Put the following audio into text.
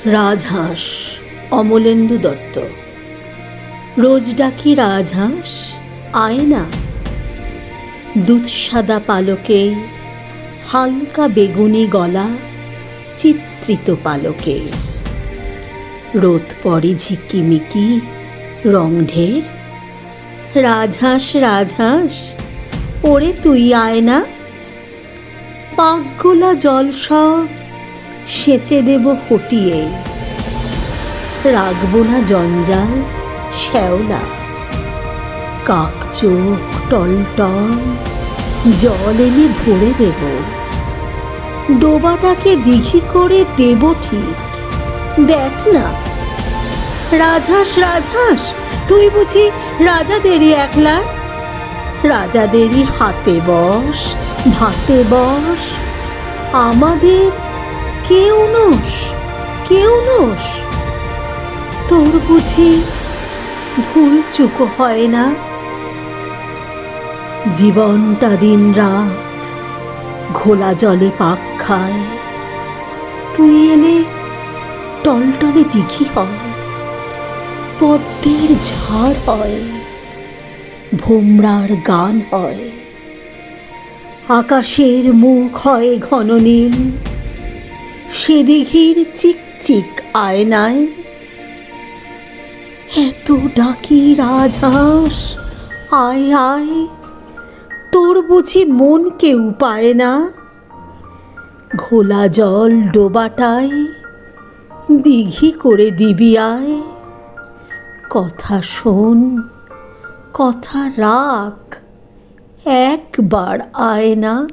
রাজহাঁস, অমলেন্দু দত্ত। রোজ ডাকি রাজহাঁস, আয় না। দুধসাদা পালকের হালকা বেগুনি গলা, চিত্রিত পালকের। রোদ পড়ে ঝিকিমিকি রং ঢের। রাজহাঁস রাজহাঁস, ওরে তুই আয় না। পাকগোলা জল সব সেচে দেব হটিয়ে। রাখব না জঞ্জাল শ্যাওলা। কাকচোখ টলটল জল এনে ভরে দেব। ডোবাটাকে দিঘি করে দেব ঠিক। দেখ না রাজহাঁস রাজহাঁস, তুই বুঝি রাজাদেরই একলা? রাজাদেরই হাতে বস, ভাতে বস। আমাদের কেউ নোস, কেউ নোস। তোর বুঝি ভুল চুক হয় না? জীবনটা দিন রাত ঘোলা জলে পাক খায়। তুই এলে টলটলে দিঘি হয়, পদ্মের ঝাড় হয়, ভোমরার গান হয়। আকাশের মুখ হয় ঘন নীল, সে দিঘির চিকচিক আয়নায়। এত ডাকি রাজহাঁস, আয় আয়, তোর বুঝি মন কেউ পায় না? ঘোলা জল ডোবাটায় দিঘি করে দিবি আয়। কথা শোন, কথা রাখ, একবার আয় না।